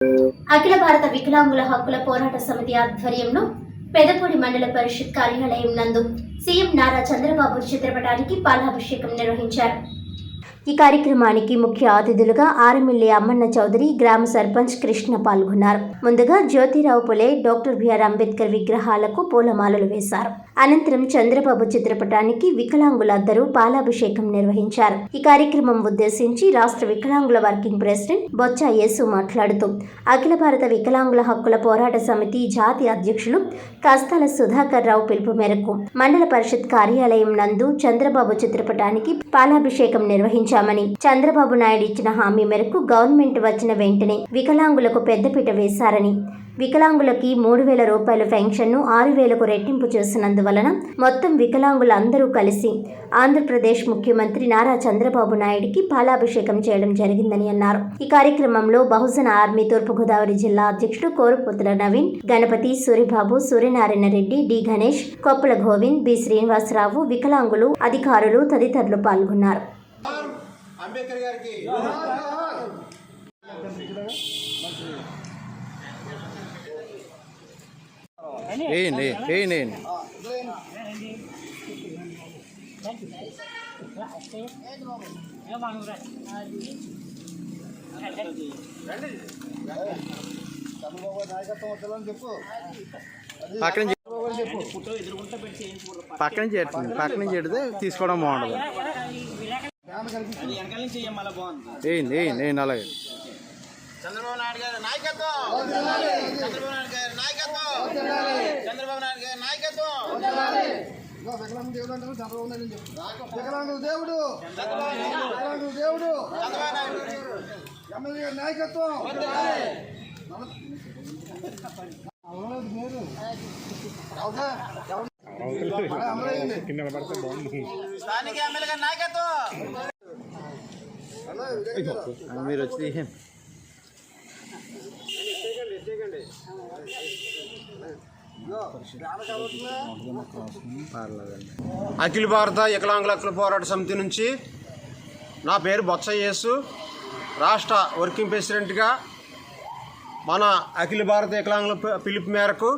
అఖిల భారత వికలాంగుల హక్కుల పోరాట సమితి ఆధ్వర్యంలో పెదపూడి మండల పరిషత్ కార్యాలయం నందు సీఎం నారా చంద్రబాబు చిత్రపటానికి పాలాభిషేకం నిర్వహించారు. ఈ కార్యక్రమానికి ముఖ్య అతిథులుగా ఆర్ఎంఎల్ఏ అమ్మన్న చౌదరి, గ్రామ సర్పంచ్ కృష్ణ పాల్గొన్నారు. ముందుగా జ్యోతిరావు పులే, డాక్టర్ బిఆర్ అంబేద్కర్ విగ్రహాలకు పూలమాలలు వేశారు. అనంతరం చంద్రబాబు చిత్రపటానికి వికలాంగులందరూ పాలాభిషేకం నిర్వహించారు. ఈ కార్యక్రమం ఉద్దేశించి రాష్ట్ర వికలాంగుల వర్కింగ్ ప్రెసిడెంట్ బొత్స యేసు మాట్లాడుతూ అఖిల భారత వికలాంగుల హక్కుల పోరాట సమితి జాతీయ అధ్యక్షులు కస్తాల సుధాకర్ రావు పిలుపు మేరకు మండల పరిషత్ కార్యాలయం నందు చంద్రబాబు చిత్రపటానికి పాలాభిషేకం నిర్వహించారు. చంద్రబాబు నాయుడు ఇచ్చిన హామీ మేరకు గవర్నమెంట్ వచ్చిన వెంటనే వికలాంగులకు పెద్దపీట వేశారని, వికలాంగులకి 3,000 రూపాయల పెన్షన్ను 6,000కు రెట్టింపు చేసినందువలన మొత్తం వికలాంగులందరూ కలిసి ఆంధ్రప్రదేశ్ ముఖ్యమంత్రి నారా చంద్రబాబు నాయుడికి పాలాభిషేకం చేయడం జరిగిందని అన్నారు. ఈ కార్యక్రమంలో బహుజన ఆర్మీ తూర్పుగోదావరి జిల్లా అధ్యక్షుడు కోరుపుత్ర నవీన్, గణపతి, సూరిబాబు, సూర్యనారాయణ రెడ్డి, డి గణేష్, కొప్పుల గోవింద్, బి శ్రీనివాసరావు, వికలాంగులు, అధికారులు తదితరులు పాల్గొన్నారు. అంబేద్కర్ గారికి పక్కన చెడితే తీసుకోవడం బాగుండదు. అలాగే చంద్రబాబు నాయుడు గారి నాయకత్వం, చంద్రబాబు నాయుడు గారి నాయకత్వం, చంద్రబాబు నాయుడు గారి నాయకత్వం. వికలాంగుల దేవుడు అంటారు చంద్రబాబు నాయుడు. వికలాంగుల దేవుడు, వికలాంగుల దేవుడు, ఎమ్మెల్యే గారి నాయకత్వం. స్థానిక ఎమ్మెల్యే గారి నాయకత్వం. మీరు వచ్చి అఖిల భారత వికలాంగుల హక్కుల పోరాట సమితి నుంచి నా పేరు బొత్స యేసు, రాష్ట్ర వర్కింగ్ ప్రెసిడెంట్గా మన అఖిల భారత వికలాంగుల పిలుపు మేరకు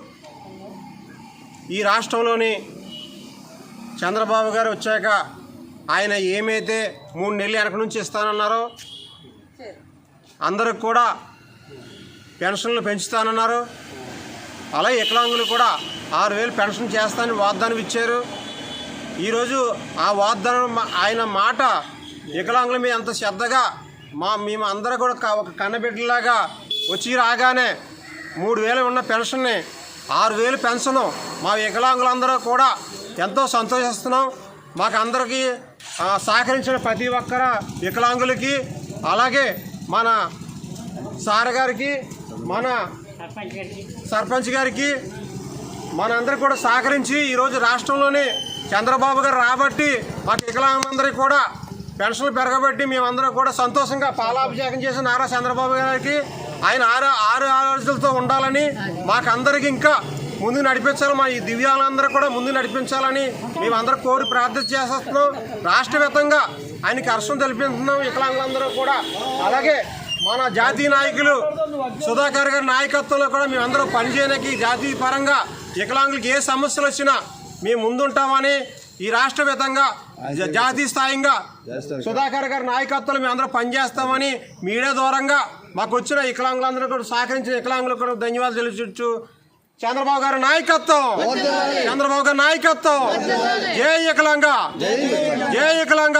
ఈ రాష్ట్రంలోని చంద్రబాబు గారు వచ్చాక ఆయన ఏమైతే 3 నెలలు వెనక నుంచి ఇస్తానన్నారో, అందరికి కూడా పెన్షన్లు పెంచుతానన్నారు. అలాగే వికలాంగులు కూడా 6,000 పెన్షన్ చేస్తానని వాగ్దానం ఇచ్చారు. ఈరోజు ఆ వాగ్దానం ఆయన మాట వికలాంగుల మీద ఎంత శ్రద్ధగా మేము అందరూ కూడా ఒక కన్నబిడ్డలాగా వచ్చి రాగానే 3,000 ఉన్న పెన్షన్ని 6,000 పెన్షను మా వికలాంగులందరూ కూడా ఎంతో సంతోషిస్తున్నాం. మాకు అందరికీ సహకరించిన ప్రతి ఒక్కర వికలాంగులకి, అలాగే మన సార్ గారికి, మన సర్పంచ్ గారికి, మనందరికీ కూడా సహకరించి ఈరోజు రాష్ట్రంలోని చంద్రబాబు గారు రాబట్టి మాకు వికలాంగులందరికీ కూడా పెన్షన్లు పెరగబట్టి మేమందరం కూడా సంతోషంగా పాలాభిషేకం చేసిన నారా చంద్రబాబు గారికి ఆయన ఆరు ఆలోచనలతో ఉండాలని, మాకందరికీ ఇంకా ముందుకు నడిపించాలి, మా ఈ దివ్యాంగులందరూ కూడా ముందుకు నడిపించాలని మేమందరం కోరి ప్రార్థన చేస్తున్నాం. రాష్ట్ర వ్యాప్తంగా ఆయనకి హర్షం తెలిపిస్తున్నాం వికలాంగులందరూ కూడా. అలాగే మన జాతీయ నాయకులు సుధాకర్ గారి నాయకత్వంలో కూడా మేమందరం పనిచేయడానికి జాతీయ పరంగా వికలాంగులకి ఏ సమస్యలు వచ్చినా మేము ముందుంటామని ఈ రాష్ట్ర వ్యాప్తంగా జాతీయ స్థాయిగా సుధాకర్ గారి నాయకత్వంలో మేమందరం పనిచేస్తామని మీడియా ద్వారంగా మాకు వచ్చిన వికలాంగులందరూ కూడా సహకరించిన వికలాంగులకు కూడా ధన్యవాదాలు తెలుసు. చంద్రబాబు గారి నాయకత్వం, చంద్రబాబు గారి నాయకత్వం. జై వికలాంగ, జై వికలాంగ.